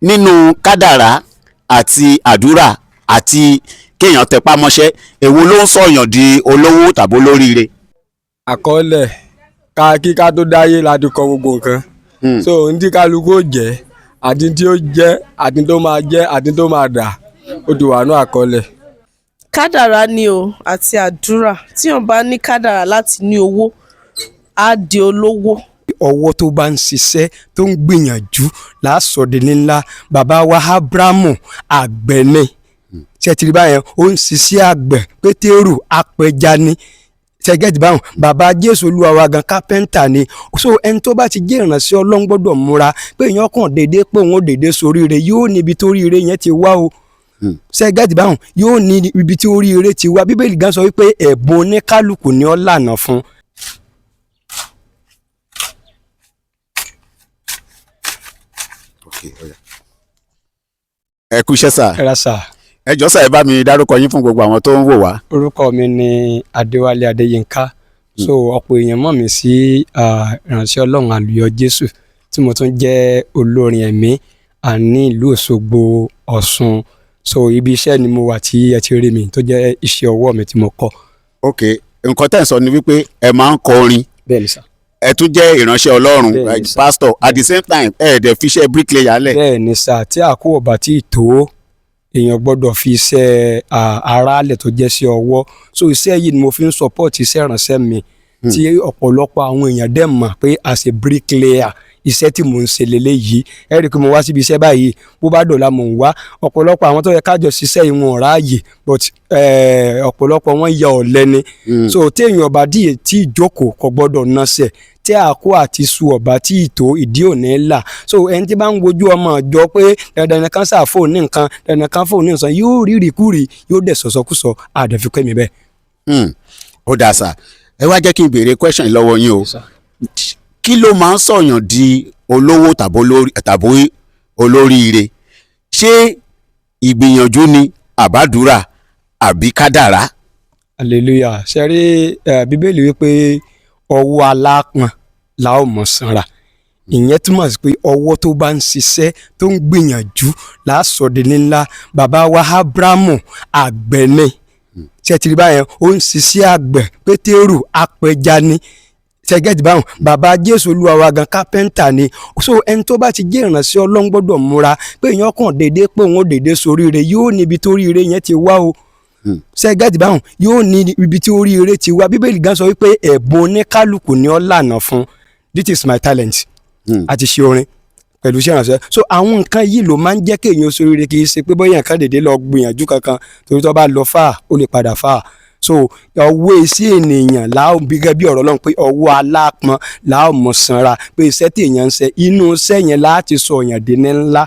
nínú kádàrá àti àdúrà àti kéèyàn tẹpá mọ́ṣẹ́ èwo ló ń sọ̀yàn di olówó tàbí olóríire. àkọọ́lẹ̀ kíká tó dáyé láti kọ gbogbo nǹkan so ní tí kálukú ó jẹ́ àti tí ó jẹ́ àti tó máa jẹ́ àti tó máa dà ó ti wà ní àkọọ́lẹ̀. kádàrá ni o àti àdúrà tí wọn bá ní kádàrá láti ní owó á di olówó. ọwọ́ tó bá ń ṣiṣẹ́ tó ń gbìyànjú lásọ̀dẹ̀ ńlá bàbá wa Ábúráhámù àgbẹ̀ ni ṣètìlí báyẹn ó ń ṣiṣẹ́ àgbẹ̀ Pétérù apẹja ni ṣẹgẹ́tì báwọn bàbá Jésù Olúwa wa gan kápẹ́ńtà ni so ẹni tó bá ti jẹ́ ìrànṣẹ́ Ọlọ́run gbọ́dọ̀ múra pé èèyàn kàn déédéé pé òun ò déédéé soríire yóò níbi tó ríire yẹn ti wá o ṣẹgẹ́tì báwọn yóò ní ibi tí oríire ti wá Bíbélì gan sọ wípé ẹ̀bùn oníkálukú ni ó lànà fún. ẹ kú iṣẹ́ sà. ẹ ra sà. ẹ jọ̀ọ́ sà ẹ bá mi dárúkọ yín fún gbogbo àwọn tó ń wò wá. orúkọ mi ni Adéwálé Adéyínká so ọ̀pọ̀ èèyàn mọ̀ mí sí ìránṣẹ́ Ọlọ́run àlùyọ Jésù tí mo tún jẹ́ olórin ẹ̀mí ní ìlú Òṣogbo Ọ̀ṣun so ibi iṣẹ́ ni mo wà tí ẹ ti rí mi tó jẹ́ iṣẹ́ ọwọ́ mi tí mo kọ́. ok nǹkan tẹ́ ń sọ ni wípé ẹ máa ń kọ orin. bẹ́ẹ̀ni sà. ẹ tún jẹ́ ìránṣẹ́ Ọlọ́run pastor at the same time ẹ dẹ̀ fi iṣẹ́ bricklayer lẹ̀. bẹ́ẹ̀ni sà tí àkókò bá tí ì tó èèyàn gbọ́dọ̀ fi iṣẹ́ aráàlẹ̀ tó jẹ́ sí ọwọ́ so iṣẹ́ yìí ni mo fi ń support iṣẹ́ ìránṣẹ́ mi tí ọ̀pọ̀lọpọ̀ àwọn èèyàn dẹ̀ mọ̀ pé as a bricklayer iṣẹ́ tí mò ń ṣe lélẹ́yìí ẹ rí i pé mo wá síbi iṣẹ́ báyìí bó bá dọ̀la mò ń wá ọ̀pọ̀lọpọ̀ àwọn tó yẹ kájọ ṣiṣẹ́ ìwọ̀n ráàyè but ọ̀pọ̀lọpọ̀ wọn ya ọ̀lẹ ni so téèyàn ọba díẹ̀ tí ìjókòó kò gbọ́dọ̀ nọ́sẹ̀ tí àkó àti su ọba tí ìtò ìdí òní là so ẹni tí bá ń wojú ọmọ ọjọ́ pé dandan kan ṣàfò ní nǹkan dandan kan fò ní nǹkan yóò rí ìrìkúrì yóò dẹ̀ sọ̀sọ́kùsọ àdẹ̀fikẹ́ mi bẹ́ẹ̀. ó dáa sà ẹ wá jẹ́ kí n béèrè question lọ́wọ́ yín o kí ló máa ń sọ̀yàn di olówó tàbí olóríire ṣé ìgbìyànjú ni àbádúrà àbí kádàrá. hallelujah ṣe rí bíbélì wípé ọwọ́ alápọ̀n la ó mọ̀ sanra ìyẹn túmọ̀ sí pé ọwọ́ tó bá ń ṣiṣẹ́ tó ń gbìyànjú lásọ̀dẹ̀ ńlá bàbá wa Ábúráhámù àgbẹ̀ ni ṣètìlí báyẹn ó ń ṣiṣẹ́ àgbẹ̀ Pétérù apẹja ni ṣẹgẹ́tì báwọn bàbá Jésù Olúwa wa gan kápẹ́ńtà ni so ẹni tó bá ti jẹ́ ìrànṣẹ́ Ọlọ́run gbọ́dọ̀ múra pé èèyàn kàn déédéé pé òun ò déédéé soríire yóò ní ibi tó ríire yẹn ti wá o ṣẹgẹ́tì báwọn yóò ní ibi tí oríire ti wá Bíbélì gan sọ wípé ẹ̀bùn oníkálukú ni ó lànà fún this is my talent àti ṣe orin pẹ̀lú iṣẹ́ ìrànṣẹ́ so àwọn nǹkan yìí ló máa ń jẹ́ kéèyàn soríire kì í ṣe pé bóyá nǹkan déédéé lọ gbìyànjú kankan torí tó bá lọ fà ó lè padà fà so ọwọ́ iṣẹ́ ènìyàn láò bí gẹ́gẹ́ bí ọ̀rọ̀ Ọlọ́run pé ọwọ́ alápọ̀n láò mọ̀ sanra pé iṣẹ́ tí èèyàn ń ṣe inú iṣẹ́ yẹn láti sọ èèyàn dé ní ńlá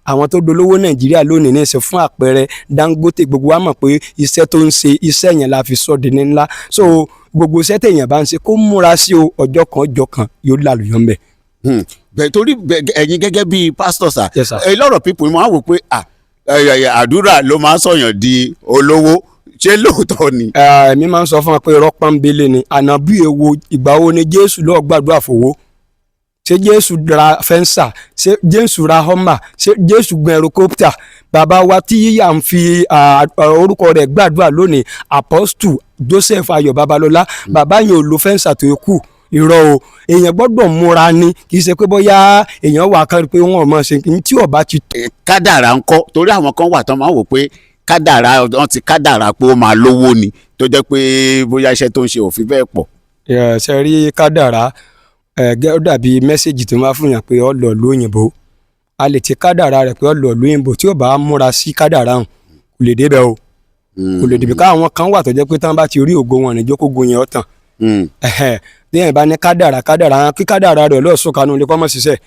àwọn tó dolówó Nàìjíríà lónìí ní ìṣe fún àpẹẹrẹ Dangote gbogbo wa mọ̀ pé iṣẹ́ tó ń ṣe iṣẹ́ yẹn la fi sọ dé ní ńlá so gbogbo iṣẹ́ tí èèyàn bá ń ṣe kó múra sí o ọjọ́ kan yóò lálùyọ́ ńbẹ̀. bẹ́ẹ̀ torí ẹ̀yin gẹ́gẹ́ bíi pastor sir yes sir. a lot of people máa ń wò pé àdúrà ló máa ń sọ̀yàn di olówó ṣé lóòótọ́ ni. èmi máa ń sọ fún wa pé irọ́ pọ́nbélé ni ànábì èwo ìgbà wo ni Jésù lọ́ọ́ gbàdúrà fowó ṣé Jésù ra fẹ́ǹsà ṣé Jésù ra họ́mà ṣé Jésù gun ẹ̀rọkọ́pítà bàbá wa tí à ń fi orúkọ rẹ̀ gbàdúrà lónìí Apostle Joseph Ayọ̀ Babalọ́lá bàbá yẹn ò lo fẹ́ǹsà tó kù irọ́ o èèyàn gbọ́dọ̀ múra ni kì í ṣe pé bóyá èèyàn wà kan pé wọ́n mọ̀ ṣe tí ọba ti. kádàrá ń kọ́ torí àwọn kan wà tán máa ń wò pé kádàrá wọn ti kádàrá pé ó máa lówó ni tó jẹ́ pé bóyá iṣẹ́ tó ń ṣe òfin bẹ́ẹ̀ pọ̀. ṣe rí kádàrá ó dàbí mẹ́sẹ̀gì tó máa fún yàn pé ó lọ lóyìnbó a lè ti kádàrá rẹ̀ pé ó lọ lóyìnbó tí ó bá múra sí kádàrá hàn kò lè débẹ̀ o kò lè débẹ̀ káwọn kan wà tó jẹ́ pé tán bá ti rí ògo wọn níjó kó go yẹn ó tàn téèyàn bá ní kádàrá kí kádàrá rẹ̀ lọ́ọ̀ sọ̀kanú lè kọ́ mọ́ ṣiṣẹ́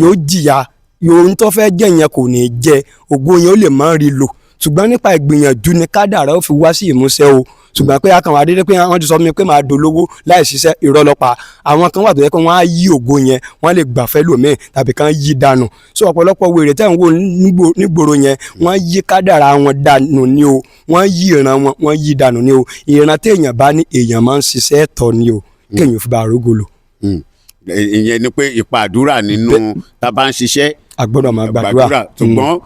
yóò jìyà yóò ń tó fẹ́ jẹ́ yẹn kò ní jẹ ògo yẹn ó lè má rí lò ṣùgbọ́n nípa ìgbìyànjú ni kádàrá ó fi wá sí ìmúṣẹ o ṣùgbọ́n pé akànwá dédé pé wọ́n ti sọ mi pé máa dolówó láì ṣiṣẹ́ irọ́ ló pa àwọn kan wà tó yẹ pé wọ́n á yí ògo yẹn wọ́n lè gbà fẹ́ lòmíì tàbí kan yí dànù so ọ̀pọ̀lọpọ̀ wèrè tẹ̀ ń wò nígboro yẹn wọ́n yí kádàrá wọn dànù ni o wọ́n yí ìran wọn wọ́n yí dànù ni o ìran téèyàn bá ní èèyàn máa ń ṣiṣẹ́ tọ̀ ni o kéèyàn fi bá arógolo. ìyẹn ni pé ipa àdúrà nínú tá a bá ń ṣiṣẹ́ a gbọ́dọ̀ máa gbàdúrà. ṣùgbọ́n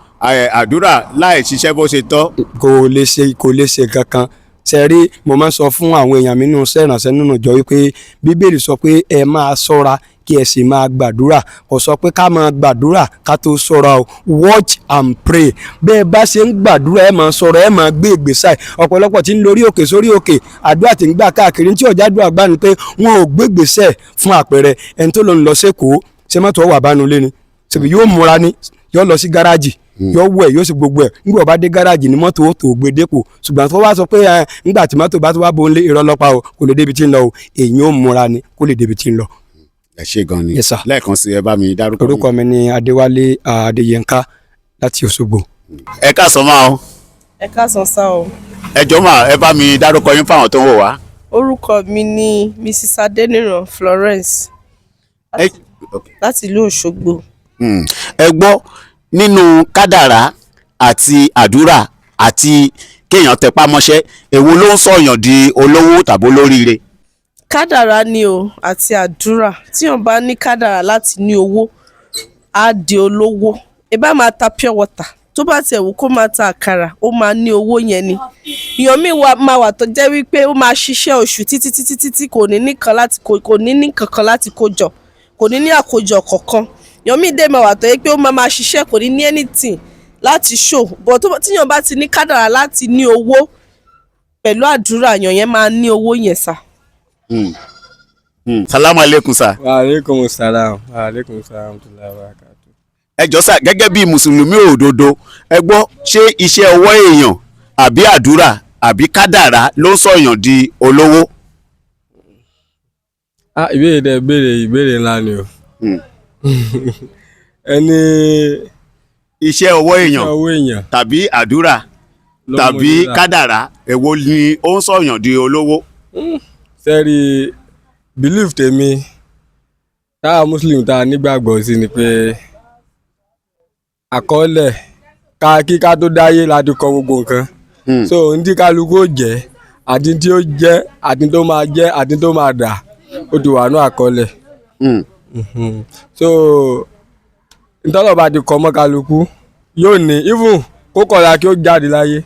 àdúrà láì ṣiṣẹ́ bó ṣe tọ́. kò lè ṣe kankan. ṣe rí mo máa ń sọ fún àwọn èèyàn mi nínú iṣẹ́ ìrànṣẹ́ nínú ìjọ wípé bíbélì sọ pé ẹ máa ṣọ́ra kí ẹ sì máa gbàdúrà, kò sọ pé ká máa gbàdúrà ká tó ṣọ́ra o. watch and pray. bẹ́ẹ̀ bá ṣe ń gbàdúrà ẹ máa ṣọ́ra, ẹ máa gbé ìgbésẹ̀. ọ̀pọ̀lọpọ̀ tí ń lórí òkè sórí òkè àdúrà tí ń gbà káàkiri tí ọ̀já àdúrà gbà ní pé wọn ò gbé ìgbésẹ̀. fún àpẹẹrẹ ẹni tó lọ sẹ́kọ̀ọ́ ṣe mọ́tò wà bánu lé ni ṣèbí yóò múra ní yóò lọ sí gáràjì yóò wẹ̀ yóò sì gbogbo ẹ̀ nígbà bá dé gáràjì ní mọ́tò ó tó gbé dépò. ṣùgbọ́n tó wá sọ pé nígbà tí mọ́tò bá tó wá bo ń lé irọ́ lọ́pàá o kò lè débi tí ń lọ o, èyí ó múra ni kó lè débi tí ń lọ. ẹ ṣé gan ni. Yes, sir. lẹ́ẹ̀kan sí ẹ bá mi dárúkọ. orúkọ mi ni Adéwálé Adéyẹnká láti Òṣogbo. ẹ káàsán máa o. ẹ káàsán sá o. ẹ jọ̀ọ́ mà ẹ bá mi dárúkọ yín fáwọn tó ń wò wá. orúkọ mi ni Mrs. Adeniran Florence láti ìlú Òṣogbo. ẹ gbọ́ nínú kádàrá àti àdúrà àti kéèyàn tẹpá mọ́ṣẹ́ èwo ló ń sọ̀yàn di olówó tàbí olóríire. Kádàrá ni o àti àdúrà, tíyàn bá ní kádàrá láti ní owó á di olówó. ẹ bá máa ta pure water, tó bá tiẹ̀ wù kó máa ta àkàrà ó máa ní owó yẹn ni. èèyàn míì máa wà tó jẹ́ wípé ó máa ṣiṣẹ́ oṣù títí kò ní ní kankan láti kó jọ, kò ní ní àkójọ kankan. èèyàn míì dé máa wà tó yẹ pé ó máa ṣiṣẹ́ kò ní ní anything láti show, but tíyàn bá ti ní kádàrá láti ní owó pẹ̀lú àdúrà èèyàn yẹn máa ní owó yẹn sà. salamu aleykum sa. wa aleykum salaam wa aleykum salaam tó lára kàtó. ẹ jọ̀ọ́ sà gẹ́gẹ́ bí mùsùlùmí òdodo ẹ gbọ́ ṣé iṣẹ́ ọwọ́ èèyàn àbí àdúrà àbí kádàrá ló ń sọ̀yàn di olówó. ìbéèrè dẹ ìbéèrè ńlá ni o. ẹni iṣẹ́ ọwọ́ èèyàn tàbí àdúrà tàbí kádàrá èwo ni ó ń sọ̀yàn di olówó. sẹ́rí belief tèmi táwa muslim tá a nígbàgbọ́ sí ni pé àkọọ́lẹ̀ kíká tó dáyé la ti kọ gbogbo nǹkan. so ní tí kálukú ó jẹ́ àti tí ó jẹ́ àti tó máa jẹ́ àti tó máa dà ó ti wà ní àkọọ́lẹ̀. so ntọ́lọ̀ bá ti kọ́ mọ́ kálukú yóò ní even kó kọ̀ọ̀la kí ó jáde láyé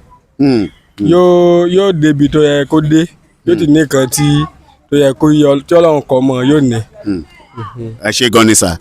yóò débi tó yẹ kó dé yóò ti ní nǹkan tí tó yẹ kó yọ tí Ọlọ́run kọ́ mọ́ yóò ní. ẹ ṣé gan ni sà.